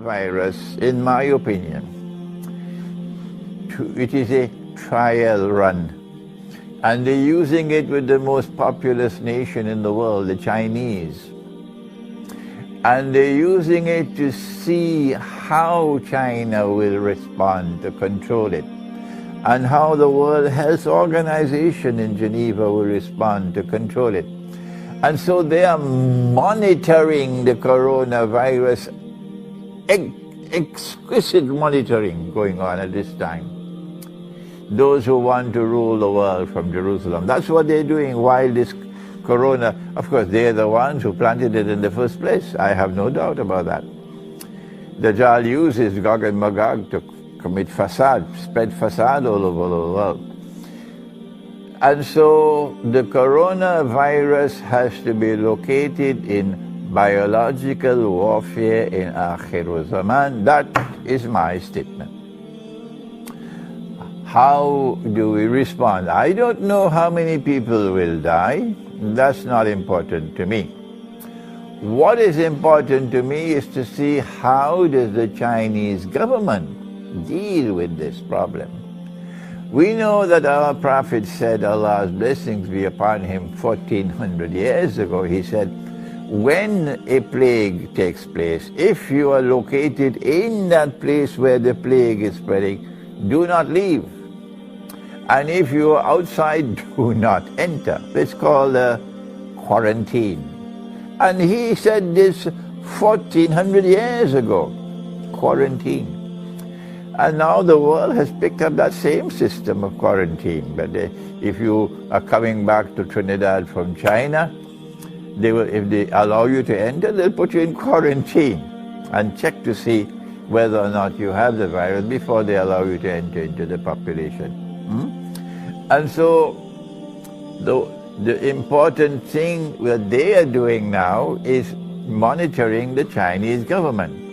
coronavirus, in my opinion, it is a trial run. And they're using it with the most populous nation in the world, the Chinese. And they're using it to see how China will respond to control it, and how the World Health Organization in Geneva will respond to control it. And so they are monitoring the coronavirus, exquisite monitoring going on at this time. Those who want to rule the world from Jerusalem. That's what they're doing while this corona, of course, they're the ones who planted it in the first place. I have no doubt about that. Dajjal uses Gog and Magog to commit fasad, spread fasad all over the world. And so the coronavirus has to be located in biological warfare in Akhir Zaman. That is my statement. How do we respond? I don't know how many people will die. That's not important to me. What is important to me is to see how does the Chinese government deal with this problem. We know that our Prophet said, Allah's blessings be upon him, 1400 years ago. He said, when a plague takes place, if you are located in that place where the plague is spreading, do not leave. And if you are outside, do not enter. It's called a quarantine. And he said this 1400 years ago, quarantine. And now the world has picked up that same system of quarantine. But if you are coming back to Trinidad from China, if they allow you to enter, they'll put you in quarantine and check to see whether or not you have the virus before they allow you to enter into the population. And so the important thing that they are doing now is monitoring the Chinese government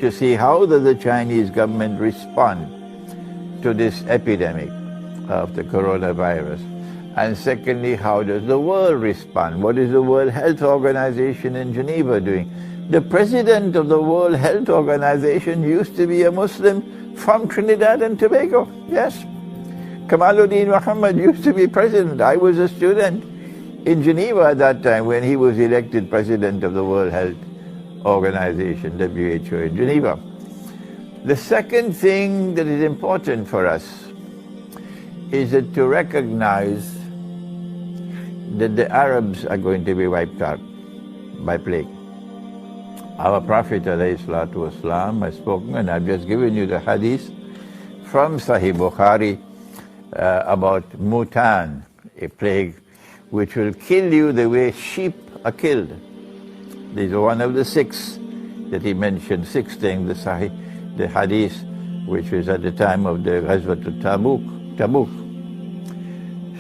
to see how does the Chinese government respond to this epidemic of the coronavirus. And secondly, how does the world respond? What is the World Health Organization in Geneva doing? The president of the World Health Organization used to be a Muslim from Trinidad and Tobago. Yes. Kamaluddin Muhammad used to be president. I was a student in Geneva at that time when he was elected president of the World Health Organization, WHO, in Geneva. The second thing that is important for us is that to recognize that the Arabs are going to be wiped out by plague. Our Prophet ﷺ has spoken, and I've just given you the hadith from Sahih Bukhari about Mutan, a plague which will kill you the way sheep are killed. These are one of the 6 that he mentioned, 6 things, the hadith, which was at the time of the Ghazwat Tabuk.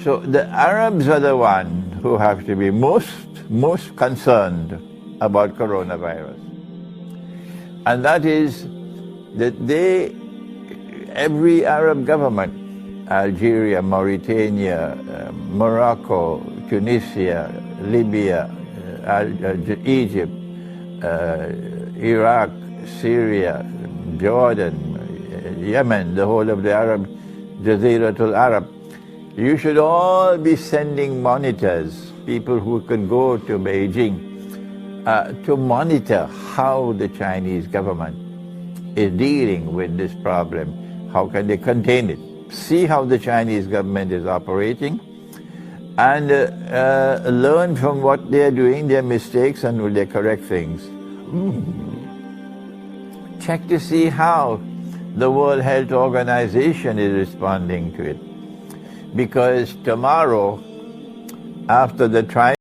So the Arabs are the ones who have to be most concerned about coronavirus. And that is that every Arab government, Algeria, Mauritania, Morocco, Tunisia, Libya, Egypt, Iraq, Syria, Jordan, Yemen, the whole of the Arab, Jaziratul Arab, you should all be sending monitors, people who can go to Beijing, to monitor how the Chinese government is dealing with this problem. How can they contain it? See how the Chinese government is operating, and learn from what they are doing, their mistakes, and will they correct things. Check to see how the World Health Organization is responding to it. Because tomorrow, after the trial